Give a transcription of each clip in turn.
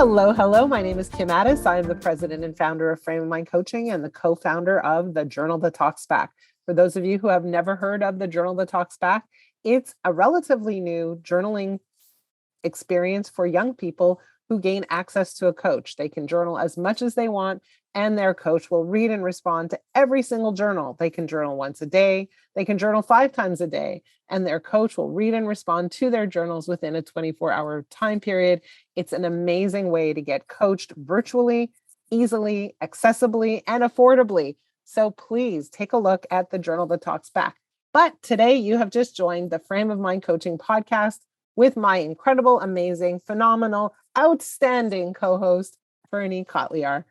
Hello, hello. My name is Kim Addis. I am the president and founder of Frame of Mind Coaching and the co-founder of the Journal That Talks Back. For those of you who have never heard of the Journal That Talks Back, it's a relatively new journaling experience for young people who gain access to a coach. They can journal as much as they want, and their coach will read and respond to every single journal. They can journal once a day. They can journal 5 times a day, and their coach will read and respond to their journals within a 24-hour time period. It's an amazing way to get coached virtually, easily, accessibly, and affordably. So please take a look at the Journal That Talks Back. But today you have just joined the Frame of Mind Coaching podcast with my incredible, amazing, phenomenal, outstanding co-host, fernekotlyar.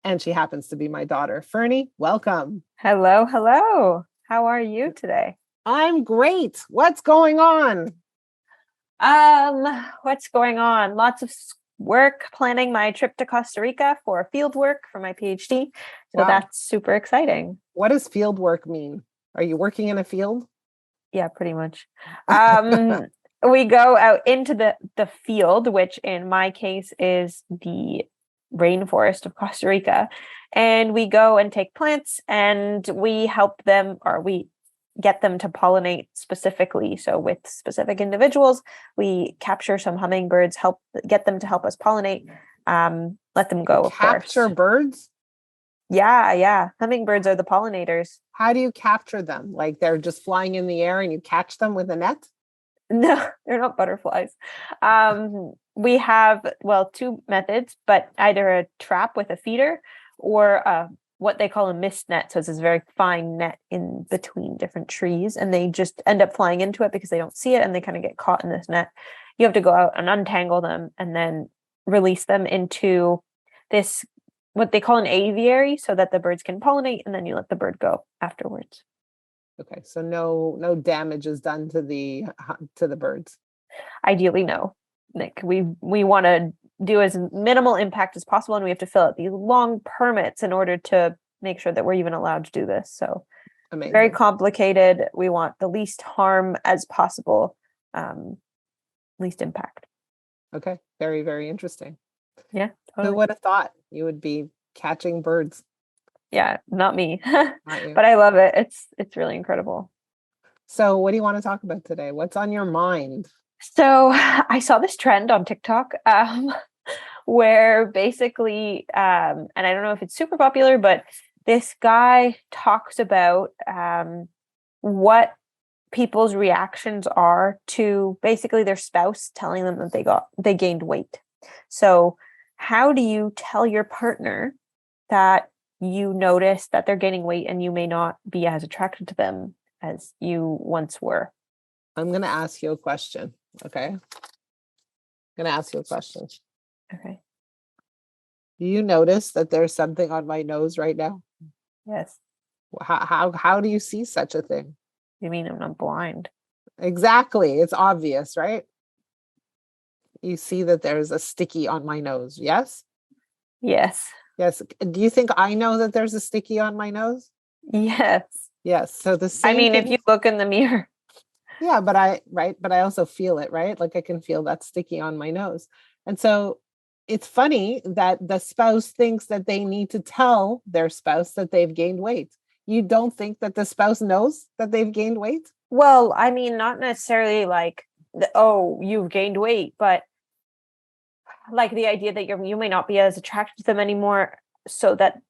And she happens to be my daughter. Fernie, welcome. Hello, hello. How are you today? I'm great. What's going on? What's going on? Lots of work, planning my trip to Costa Rica for field work for my PhD. So Wow. That's super exciting. What does field work mean? Are you working in a field? Yeah, pretty much. We go out into the field, which in my case is the rainforest of Costa Rica. And we go and take plants and we help them, or we get them to pollinate specifically. So with specific individuals, we capture some hummingbirds, get them to help us pollinate, let them go, of course. Capture birds? Yeah. Hummingbirds are the pollinators. How do you capture them? Like they're just flying in the air and you catch them with a net? No, they're not butterflies. We have, 2 methods, but either a trap with a feeder or what they call a mist net. So it's this very fine net in between different trees, and they just end up flying into it because they don't see it and they kind of get caught in this net. You have to go out and untangle them and then release them into this, what they call an aviary, so that the birds can pollinate, and then you let the bird go afterwards. Okay, so no damage is done to the birds. Ideally, no. Nick, we want to do as minimal impact as possible, and we have to fill out these long permits in order to make sure that we're even allowed to do this. So Amazing. Very complicated. We want the least harm as possible, least impact. Okay, very, very interesting. Yeah, totally. Who would have thought you would be catching birds? Yeah, not me, Not you. but I love it. It's really incredible. So what do you want to talk about today? What's on your mind? So I saw this trend on TikTok where basically, and I don't know if it's super popular, but this guy talks about what people's reactions are to basically their spouse telling them that they gained weight. So how do you tell your partner that you notice that they're gaining weight and you may not be as attracted to them as you once were? I'm going to ask you a question. Okay. I'm going to ask you a question. Okay. Do you notice that there's something on my nose right now? Yes. How do you see such a thing? You mean I'm not blind? Exactly. It's obvious, right? You see that there's a sticky on my nose. Yes? Yes. Yes. Do you think I know that there's a sticky on my nose? Yes. Yes. So the same thing. If you look in the mirror. Yeah, but I also feel it, right? Like I can feel that sticky on my nose. And so it's funny that the spouse thinks that they need to tell their spouse that they've gained weight. You don't think that the spouse knows that they've gained weight? Well, not necessarily like, you've gained weight, but like the idea that you may not be as attracted to them anymore, so that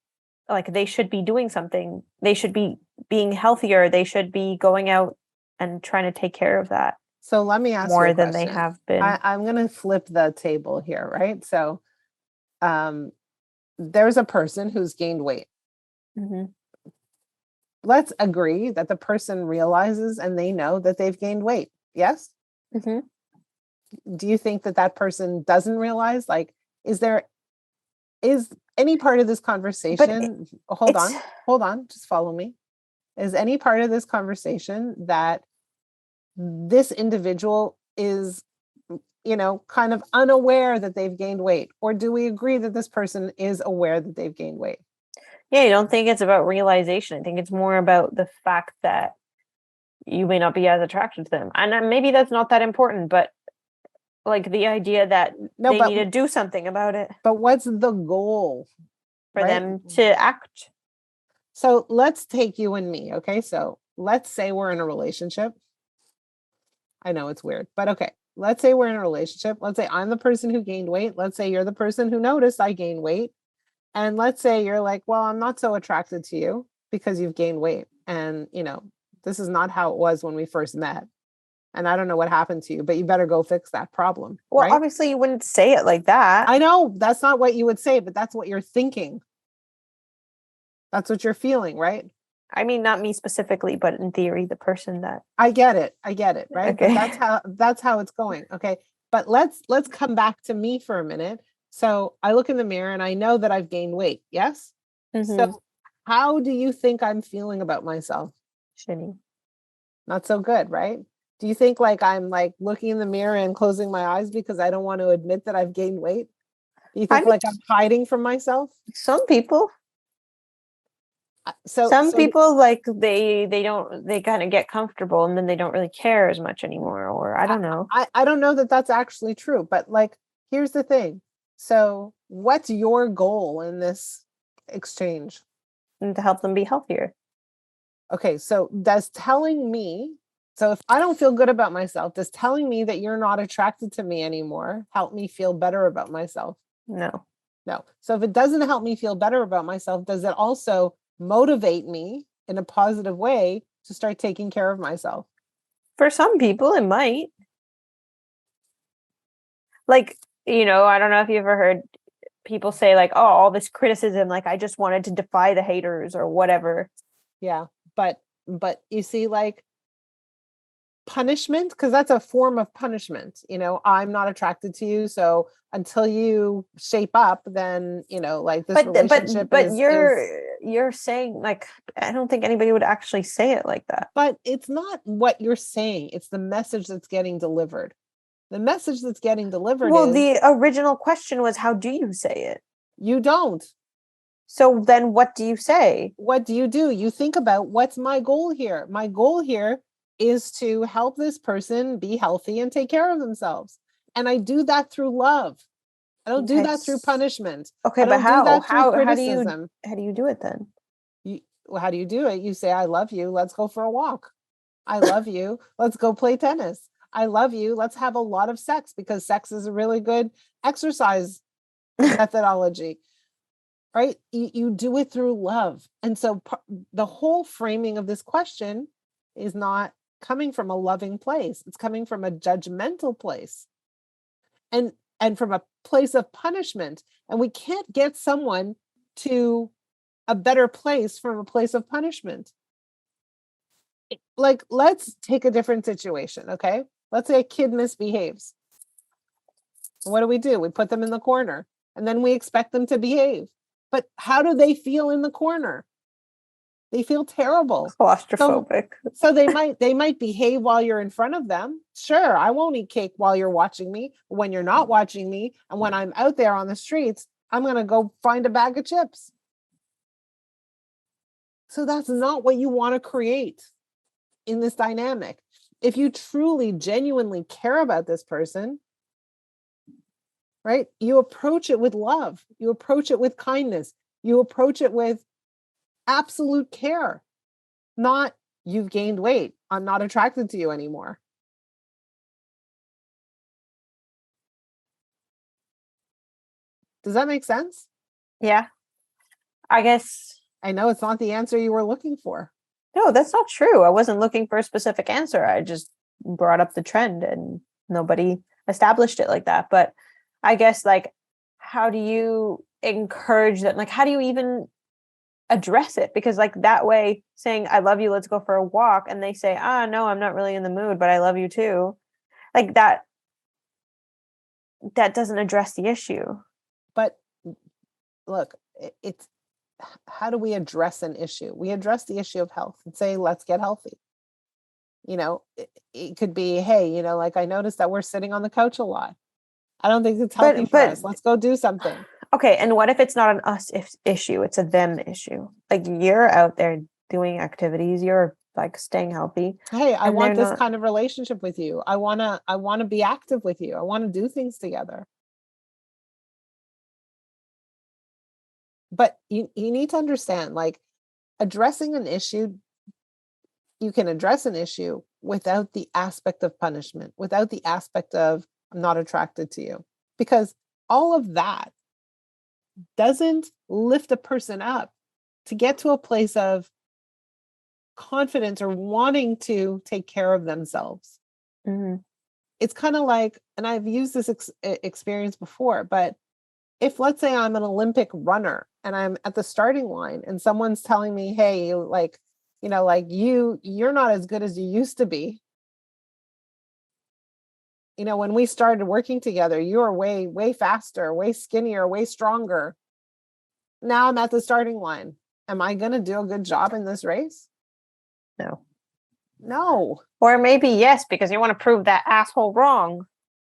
like they should be doing something. They should be being healthier. They should be going out and trying to take care of that. So let me ask more you a than they question. have been. I'm going to flip the table here, right? So there's a person who's gained weight. Mm-hmm. Let's agree that the person realizes and they know that they've gained weight. Yes? Mm-hmm. Do you think that person doesn't realize? Like, is any part of this conversation, hold on, just follow me. Is any part of this conversation that this individual is, kind of unaware that they've gained weight? Or do we agree that this person is aware that they've gained weight? Yeah, I don't think it's about realization. I think it's more about the fact that you may not be as attracted to them. And maybe that's not that important, but Like the idea that No, they need to do something about it but what's the goal? for Right? them to act. So let's take you and me. Okay. So let's say we're in a relationship. I know it's weird, but okay. Let's say we're in a relationship. Let's say I'm the person who gained weight. Let's say you're the person who noticed I gained weight. And let's say you're like, well, I'm not so attracted to you because you've gained weight. And, this is not how it was when we first met. And I don't know what happened to you, but you better go fix that problem. Well, right? obviously you wouldn't say it like that. I know that's not what you would say, but that's what you're thinking. That's what you're feeling, right? I mean, not me specifically, but in theory, the person that. I get it, right? Okay. But that's how it's going. Okay. But let's come back to me for a minute. So I look in the mirror and I know that I've gained weight. Yes. So how do you think I'm feeling about myself? Shitty. Not so good, right? Do you think like I'm like looking in the mirror and closing my eyes because I don't want to admit that I've gained weight? Do you think like I'm hiding from myself? Some people. Some people like they kind of get comfortable and then they don't really care as much anymore, or I don't know. I don't know that that's actually true, but like here's the thing. So what's your goal in this exchange? And to help them be healthier. Okay, so so if I don't feel good about myself, does telling me that you're not attracted to me anymore help me feel better about myself? No. So if it doesn't help me feel better about myself, does it also motivate me in a positive way to start taking care of myself? For some people, it might. Like, I don't know if you ever heard people say like, oh, all this criticism, like I just wanted to defy the haters or whatever. Yeah. But you see, like punishment, because that's a form of punishment. I'm not attracted to you. So until you shape up, then, like this relationship but you're saying like, I don't think anybody would actually say it like that. But it's not what you're saying. It's the message that's getting delivered. The message that's getting delivered is the original question was, how do you say it? You don't. So then what do you say? What do? You think about what's my goal here? My goal here is to help this person be healthy and take care of themselves. And I do that through love. I don't do that through punishment. Okay, but how? How do you do it then? How do you do it? You say, I love you. Let's go for a walk. I love you. Let's go play tennis. I love you. Let's have a lot of sex because sex is a really good exercise methodology, right? You do it through love. And so the whole framing of this question is not coming from a loving place. It's coming from a judgmental place and from a place of punishment. And we can't get someone to a better place from a place of punishment. Like, let's take a different situation, okay? Let's say a kid misbehaves. What do? We put them in the corner and then we expect them to behave. But how do they feel in the corner? They feel terrible. Claustrophobic. So they might behave while you're in front of them. Sure, I won't eat cake while you're watching me. When you're not watching me, and when I'm out there on the streets, I'm going to go find a bag of chips. So that's not what you want to create in this dynamic. If you truly, genuinely care about this person, right, you approach it with love. You approach it with kindness. You approach it with absolute care, not you've gained weight. I'm not attracted to you anymore. Does that make sense? Yeah. I guess. I know it's not the answer you were looking for. No, that's not true. I wasn't looking for a specific answer. I just brought up the trend and nobody established it like that. But I guess, like, how do you encourage them? Like, how do you even address it? Because like that way, saying, I love you, let's go for a walk. And they say, no, I'm not really in the mood, but I love you too. Like that doesn't address the issue. But look, it's, how do we address an issue? We address the issue of health and say, let's get healthy. It could be, hey, like I noticed that we're sitting on the couch a lot. I don't think it's healthy for us. Let's go do something. Okay. And what if it's not an us issue? It's a them issue. Like you're out there doing activities. You're like staying healthy. Hey, I And want they're this not, kind of relationship with you. I want to be active with you. I want to do things together. But you need to understand, like, addressing an issue, you can address an issue without the aspect of punishment, without the aspect of I'm not attracted to you. Because all of that doesn't lift a person up to get to a place of confidence or wanting to take care of themselves. mm-hmm. It's kind of like, and I've used this experience before, but if let's say I'm an Olympic runner and I'm at the starting line and someone's telling me, hey, like, like you're not as good as you used to be. When we started working together, you were way, way faster, way skinnier, way stronger. Now I'm at the starting line. Am I going to do a good job in this race? No. Or maybe yes, because you want to prove that asshole wrong.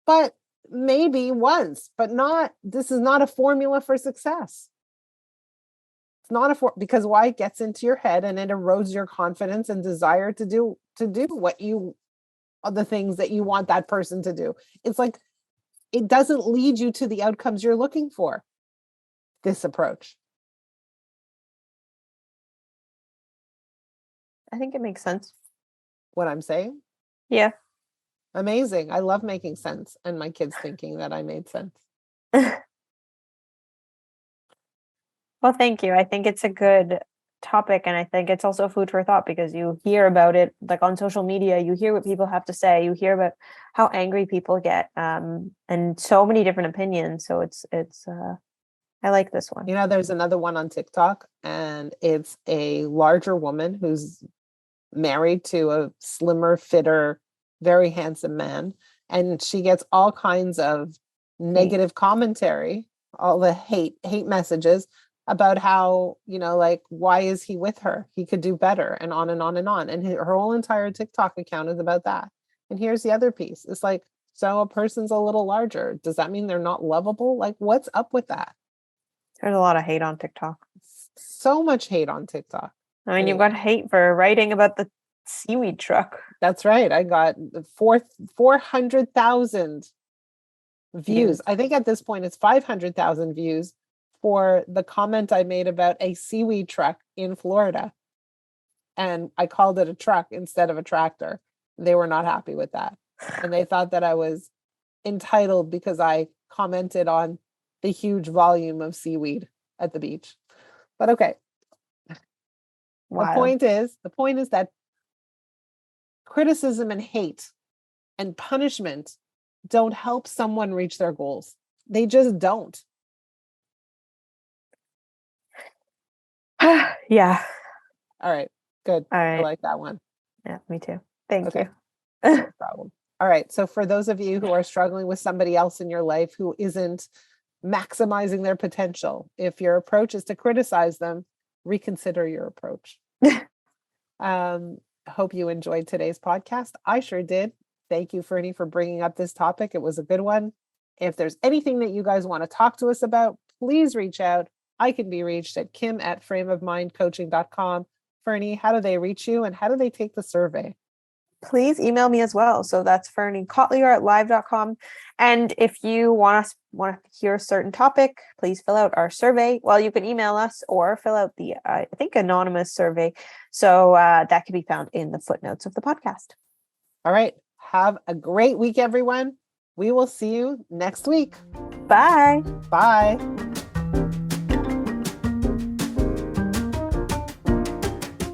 But maybe once, but this is not a formula for success. It's not because why? It gets into your head and it erodes your confidence and desire to do the things that you want that person to do. It's like, it doesn't lead you to the outcomes you're looking for. This approach. I think it makes sense. What I'm saying? Yeah. Amazing. I love making sense and my kids thinking that I made sense. Well, thank you. I think it's a good topic, and I think it's also food for thought because you hear about it like on social media, you hear what people have to say, you hear about how angry people get, and so many different opinions. So it's I like this one. There's another one on TikTok, and it's a larger woman who's married to a slimmer, fitter, very handsome man, and she gets all kinds of negative commentary, all the hate messages about how, like, why is he with her? He could do better, and on and on and on. And her whole entire TikTok account is about that. And here's the other piece. It's like, so a person's a little larger. Does that mean they're not lovable? Like, what's up with that? There's a lot of hate on TikTok. So much hate on TikTok. I mean, you've got hate for writing about the seaweed truck. That's right. I got 400,000 views. I think at this point it's 500,000 views for the comment I made about a seaweed truck in Florida. And I called it a truck instead of a tractor. They were not happy with that. And they thought that I was entitled because I commented on the huge volume of seaweed at the beach. But okay. The point is that criticism and hate and punishment don't help someone reach their goals. They just don't. Yeah. All right. Good. All right. I like that one. Yeah, me too. Thank you. No problem. All right. So for those of you who are struggling with somebody else in your life who isn't maximizing their potential, if your approach is to criticize them, reconsider your approach. Hope you enjoyed today's podcast. I sure did. Thank you, Fernie, for bringing up this topic. It was a good one. If there's anything that you guys want to talk to us about, please reach out. I can be reached at kim@frameofmindcoaching.com. Fernie, how do they reach you and how do they take the survey? Please email me as well. So that's fernekotlyar@live.com. And if you want to hear a certain topic, please fill out our survey. Well, you can email us or fill out the, I think, anonymous survey. So that can be found in the footnotes of the podcast. All right. Have a great week, everyone. We will see you next week. Bye. Bye.